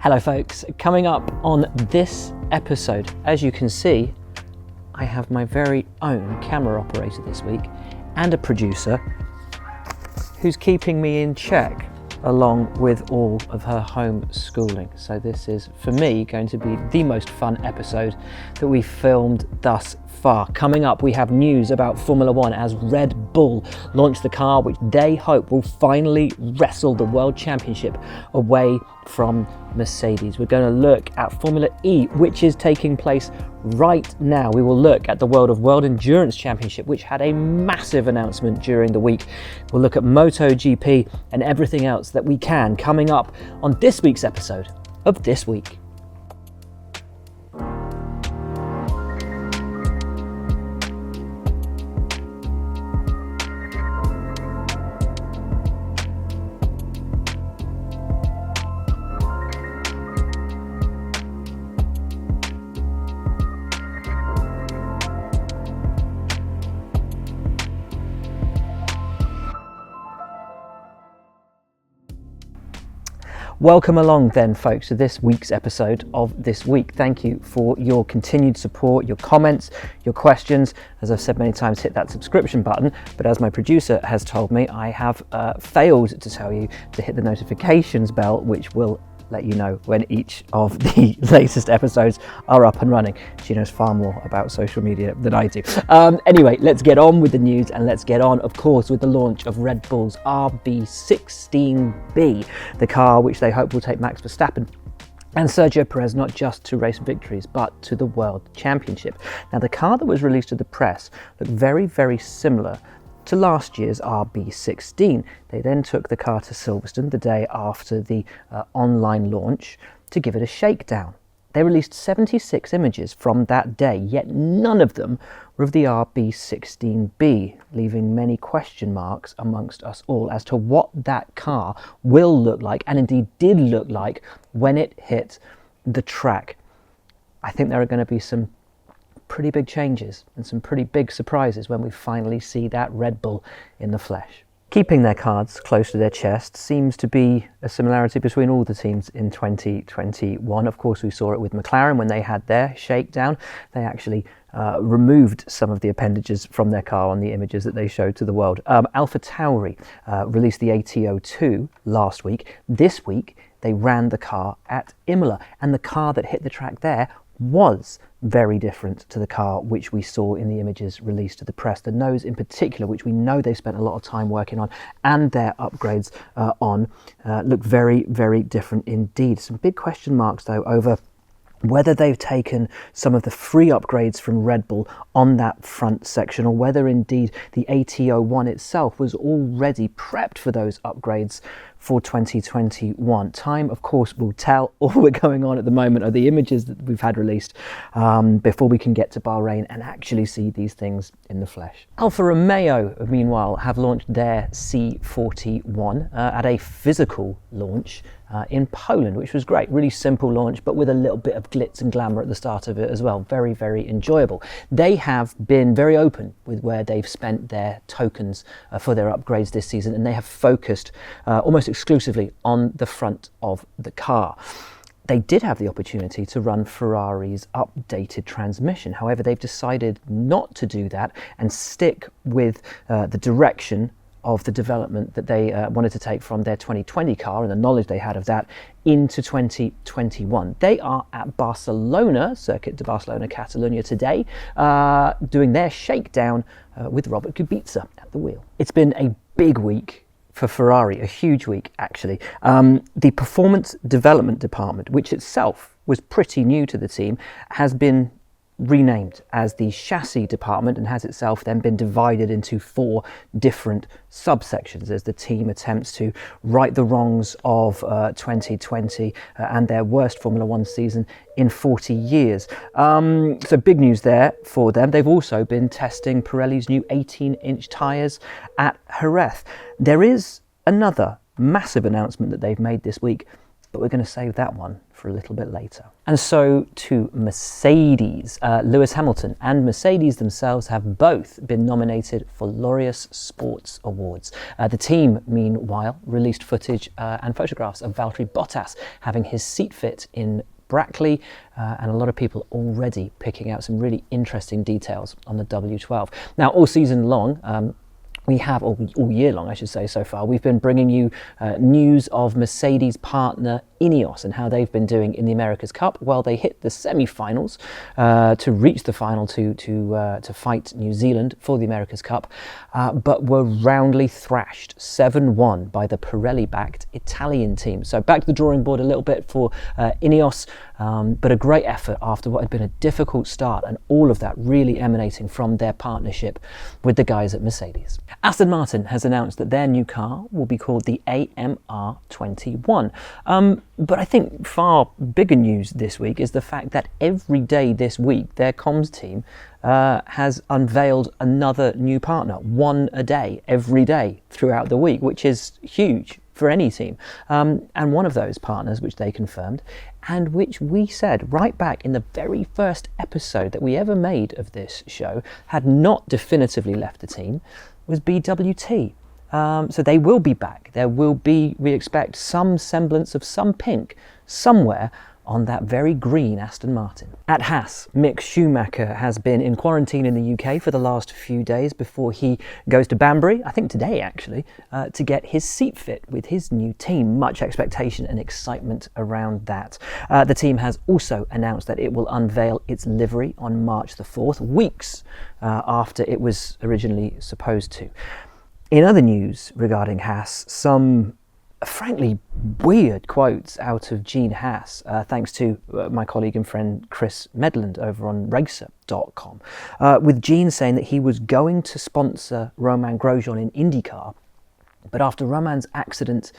Hello folks, coming up on this episode, as you can see, I have my very own camera operator this week and a producer who's keeping me in check along with all of her homeschooling. So this is, for me, going to be the most fun episode that we've filmed thus far. Coming up, we have news about Formula One as Red Bull launched the car which they hope will finally wrestle the World Championship away from Mercedes. We're going to look at Formula E, which is taking place right now. We will look at the World Endurance Championship, which had a massive announcement during the week. We'll look at MotoGP and everything else that we can coming up on this week's episode of This Week. Welcome along then folks to this week's episode of This Week. Thank you for your continued support, your comments, your questions. As I've said many times, hit that subscription button, but as my producer has told me, I have failed to tell you to hit the notifications bell, which will let you know when each of the latest episodes are up and running. She knows far more about social media than I do. Anyway, let's get on with the news, and let's get on, of course, with the launch of Red Bull's RB16B, the car which they hope will take Max Verstappen and Sergio Perez not just to race victories, but to the World Championship. Now, the car that was released to the press looked very, very similar to last year's RB16. They then took the car to Silverstone the day after the online launch to give it a shakedown. They released 76 images from that day, yet none of them were of the RB16B, leaving many question marks amongst us all as to what that car will look like, and indeed did look like when it hit the track. I think there are going to be some pretty big changes and some pretty big surprises when we finally see that Red Bull in the flesh. Keeping their cards close to their chest seems to be a similarity between all the teams in 2021. Of course, we saw it with McLaren when they had their shakedown. They actually removed some of the appendages from their car on the images that they showed to the world. Alfa Tauri released the AT02 last week. This week, they ran the car at Imola, and the car that hit the track there was very different to the car which we saw in the images released to the press. The nose in particular, which we know they've spent a lot of time working on and their upgrades look very, very different indeed. Some big question marks though over whether they've taken some of the free upgrades from Red Bull on that front section, or whether indeed the AT01 itself was already prepped for those upgrades for 2021. Time, of course, will tell. All we're going on at the moment are the images that we've had released before we can get to Bahrain and actually see these things in the flesh. Alfa Romeo, meanwhile, have launched their C41 at a physical launch in Poland, which was great. Really simple launch, but with a little bit of glitz and glamour at the start of it as well. Very, very enjoyable. They have been very open with where they've spent their tokens for their upgrades this season, and they have focused almost exclusively on the front of the car. They did have the opportunity to run Ferrari's updated transmission. However, they've decided not to do that and stick with the direction of the development that they wanted to take from their 2020 car and the knowledge they had of that into 2021. They are at Barcelona, Circuit de Barcelona, Catalunya today, doing their shakedown with Robert Kubica at the wheel. It's been a big week for Ferrari, a huge week actually. The performance development department, which itself was pretty new to the team, has been renamed as the chassis department and has itself then been divided into 4 different subsections as the team attempts to right the wrongs of 2020 and their worst Formula One season in 40 years. So big news there for them. They've also been testing Pirelli's new 18-inch tyres at Jerez. There is another massive announcement that they've made this week, but we're going to save that one for a little bit later. And so to Mercedes. Lewis Hamilton and Mercedes themselves have both been nominated for Laureus Sports Awards. The team, meanwhile, released footage and photographs of Valtteri Bottas having his seat fit in Brackley, and a lot of people already picking out some really interesting details on the W12. Now, all season long, we have, or all year long I should say so far, we've been bringing you news of Mercedes partner Ineos and how they've been doing in the America's Cup. Well, they hit the semi-finals to reach the final to fight New Zealand for the America's Cup, but were roundly thrashed 7-1 by the Pirelli-backed Italian team. So back to the drawing board a little bit for Ineos, but a great effort after what had been a difficult start, and all of that really emanating from their partnership with the guys at Mercedes. Aston Martin has announced that their new car will be called the AMR21. But I think far bigger news this week is the fact that every day this week their comms team has unveiled another new partner, one a day, every day throughout the week, which is huge for any team. And one of those partners, which they confirmed, and which we said right back in the very first episode that we ever made of this show, had not definitively left the team, was BWT. So they will be back. There will be, we expect, some semblance of some pink somewhere on that very green Aston Martin. At Haas, Mick Schumacher has been in quarantine in the UK for the last few days before he goes to Banbury, I think today actually, to get his seat fit with his new team. Much expectation and excitement around that. The team has also announced that it will unveil its livery on March the 4th, weeks after it was originally supposed to. In other news regarding Haas, some frankly weird quotes out of Gene Haas, thanks to my colleague and friend Chris Medland over on Racer.com, with Gene saying that he was going to sponsor Romain Grosjean in Indycar, but after Romain's accident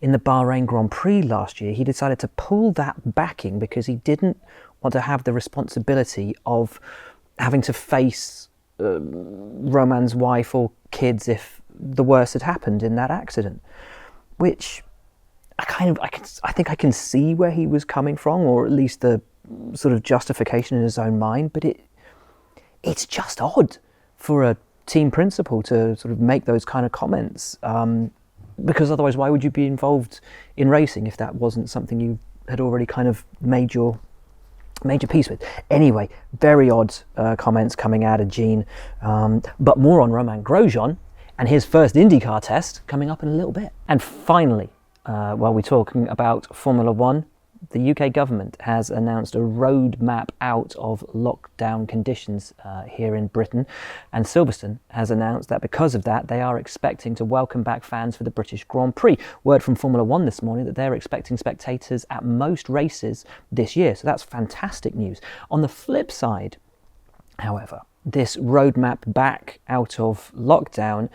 in the Bahrain Grand Prix last year, he decided to pull that backing because he didn't want to have the responsibility of having to face Romain's wife or kids if the worst had happened in that accident, which I think I can see where he was coming from, or at least the sort of justification in his own mind, but it's just odd for a team principal to sort of make those kind of comments, because otherwise why would you be involved in racing if that wasn't something you had already kind of made your peace with? Anyway, very odd comments coming out of Gene, but more on Romain Grosjean and his first IndyCar test coming up in a little bit. And finally, while we're talking about Formula One, the UK government has announced a roadmap out of lockdown conditions here in Britain, and Silverstone has announced that because of that they are expecting to welcome back fans for the British Grand Prix. Word from Formula One this morning that they're expecting spectators at most races this year, so that's fantastic news. On the flip side, however, this roadmap back out of lockdown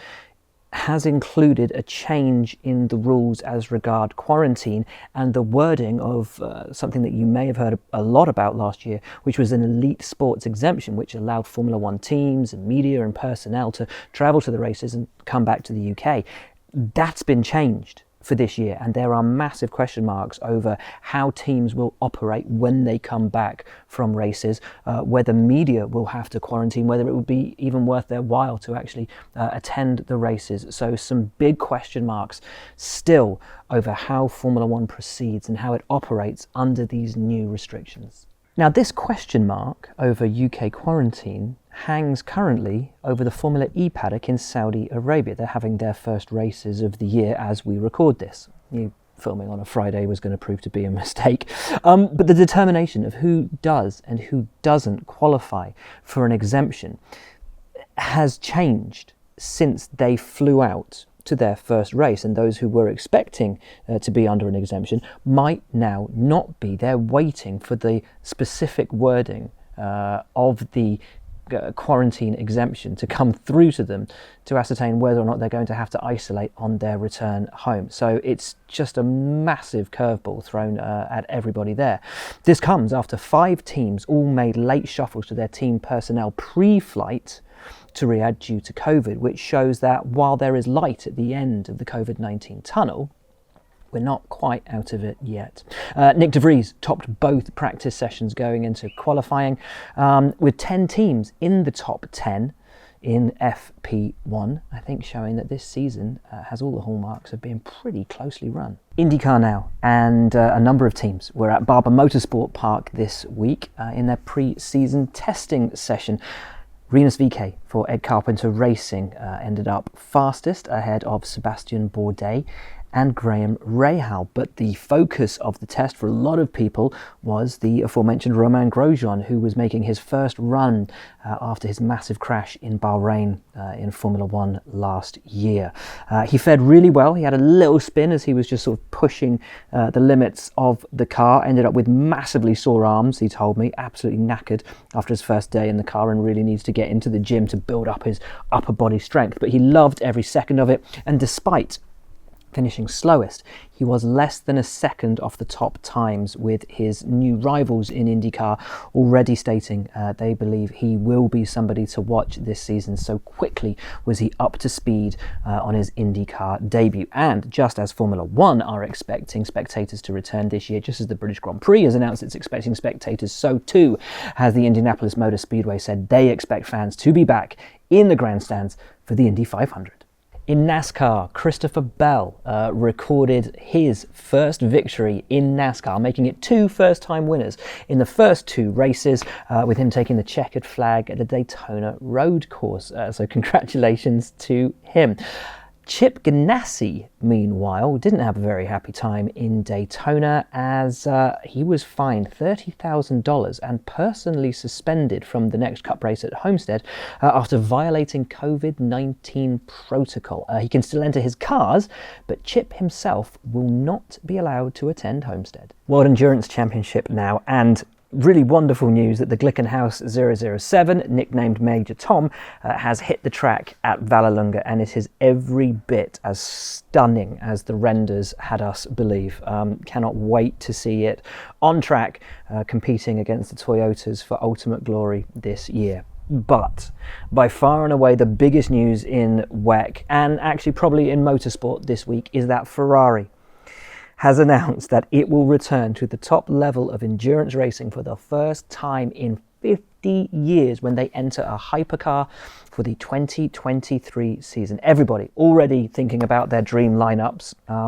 has included a change in the rules as regard quarantine and the wording of something that you may have heard a lot about last year, which was an elite sports exemption, which allowed Formula One teams and media and personnel to travel to the races and come back to the UK. That's been changed for this year, and there are massive question marks over how teams will operate when they come back from races, whether media will have to quarantine, whether it would be even worth their while to actually attend the races. So some big question marks still over how Formula One proceeds and how it operates under these new restrictions. Now, this question mark over UK quarantine hangs currently over the Formula E paddock in Saudi Arabia. They're having their first races of the year as we record this. Filming on a Friday was going to prove to be a mistake. But the determination of who does and who doesn't qualify for an exemption has changed since they flew out to their first race, and those who were expecting to be under an exemption might now not be. They're waiting for the specific wording of the quarantine exemption to come through to them to ascertain whether or not they're going to have to isolate on their return home. So it's just a massive curveball thrown at everybody there. This comes after 5 teams all made late shuffles to their team personnel pre-flight to Riyadh due to COVID, which shows that while there is light at the end of the COVID-19 tunnel, we're not quite out of it yet. Nick de Vries topped both practice sessions going into qualifying, with 10 teams in the top 10 in FP1, I think showing that this season has all the hallmarks of being pretty closely run. Indycar now, and a number of teams were at Barber Motorsport Park this week in their pre-season testing session. Rinus VeeKay for Ed Carpenter Racing ended up fastest ahead of Sebastian Bourdais and Graham Rahal, but the focus of the test for a lot of people was the aforementioned Romain Grosjean, who was making his first run after his massive crash in Bahrain in Formula One last year. He fared really well. He had a little spin as he was just sort of pushing the limits of the car, ended up with massively sore arms, he told me, absolutely knackered after his first day in the car and really needs to get into the gym to build up his upper body strength. But he loved every second of it, and despite finishing slowest, he was less than a second off the top times, with his new rivals in IndyCar already stating they believe he will be somebody to watch this season. So quickly was he up to speed on his IndyCar debut. And just as Formula One are expecting spectators to return this year, just as the British Grand Prix has announced it's expecting spectators, so too has the Indianapolis Motor Speedway said they expect fans to be back in the grandstands for the Indy 500. In NASCAR, Christopher Bell recorded his first victory in NASCAR, making it 2 first-time winners in the first 2 races, with him taking the checkered flag at the Daytona road course. So congratulations to him. Chip Ganassi, meanwhile, didn't have a very happy time in Daytona, as he was fined $30,000 and personally suspended from the next Cup race at Homestead after violating COVID-19 protocol. He can still enter his cars, but Chip himself will not be allowed to attend Homestead. World Endurance Championship now, and really wonderful news that the Glickenhaus 007, nicknamed Major Tom, has hit the track at Vallelunga, and it is every bit as stunning as the renders had us believe. Cannot wait to see it on track, competing against the Toyotas for ultimate glory this year. But by far and away the biggest news in WEC, and actually probably in motorsport this week, is that Ferrari has announced that it will return to the top level of endurance racing for the first time in 50 years when they enter a hypercar for the 2023 season. Everybody already thinking about their dream lineups. I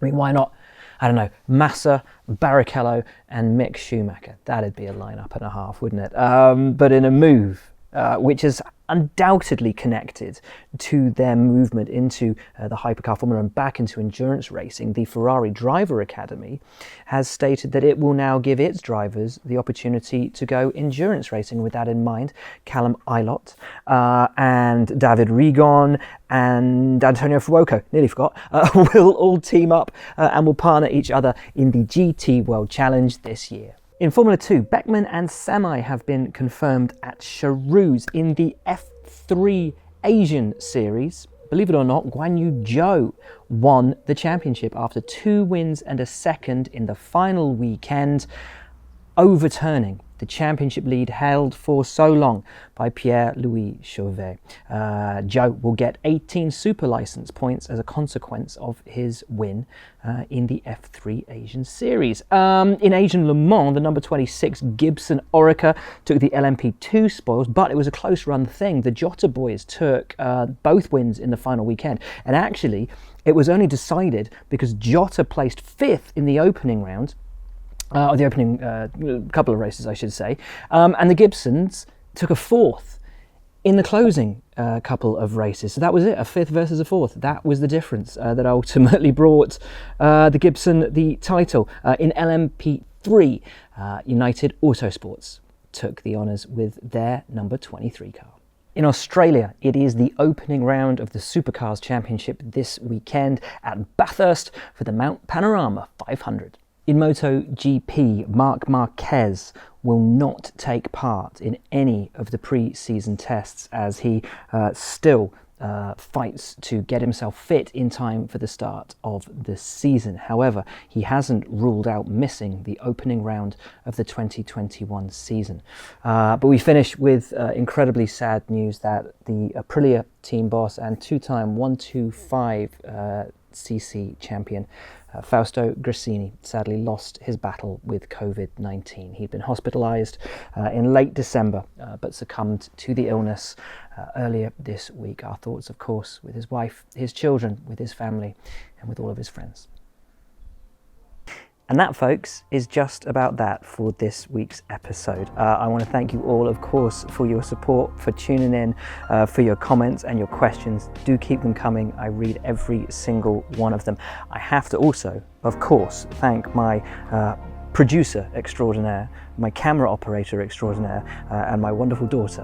mean, why not? I don't know, Massa, Barrichello and Mick Schumacher. That'd be a lineup and a half, wouldn't it? But in a move which is undoubtedly connected to their movement into the hypercar formula and back into endurance racing, the Ferrari Driver Academy has stated that it will now give its drivers the opportunity to go endurance racing. With that in mind, Callum Ilott and David Rigon and Antonio Fuoco, nearly forgot, will all team up and will partner each other in the GT World Challenge this year. In Formula 2, Beckman and Semi have been confirmed at Charouz in the F3 Asian Series. Believe it or not, Guan Yu Zhou won the championship after 2 wins and a second in the final weekend, overturning the championship lead held for so long by Pierre-Louis Chauvet. Zhou will get 18 super license points as a consequence of his win in the F3 Asian Series. In Asian Le Mans, the number 26 Gibson Orica took the LMP2 spoils, but it was a close run thing. The Jota boys took both wins in the final weekend, and actually it was only decided because Jota placed 5th in the opening round, or the opening couple of races, I should say, and the Gibsons took a 4th in the closing couple of races. So that was it, a 5th versus a 4th. That was the difference that ultimately brought the Gibson the title. In LMP3, United Autosports took the honours with their number 23 car. In Australia, it is the opening round of the Supercars Championship this weekend at Bathurst for the Mount Panorama 500. In MotoGP, Marc Marquez will not take part in any of the pre-season tests as he still fights to get himself fit in time for the start of the season. However, he hasn't ruled out missing the opening round of the 2021 season. But we finish with incredibly sad news that the Aprilia team boss and 2-time 125 CC champion. Fausto Grassini sadly lost his battle with COVID-19. He'd been hospitalised in late December, but succumbed to the illness earlier this week. Our thoughts, of course, with his wife, his children, with his family, and with all of his friends. And that, folks, is just about that for this week's episode. I want to thank you all, of course, for your support, for tuning in, for your comments and your questions. Do keep them coming. I read every single one of them. I have to also, of course, thank my producer extraordinaire, my camera operator extraordinaire, and my wonderful daughter,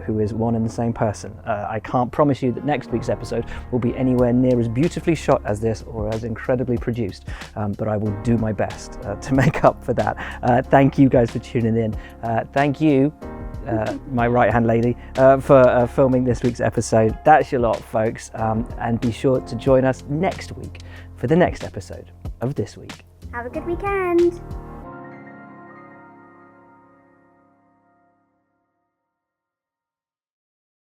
who is one and the same person. I can't promise you that next week's episode will be anywhere near as beautifully shot as this or as incredibly produced, but I will do my best to make up for that. Thank you guys for tuning in. Thank you, my right-hand lady, for filming this week's episode. That's your lot, folks, and be sure to join us next week for the next episode of This Week. Have a good weekend.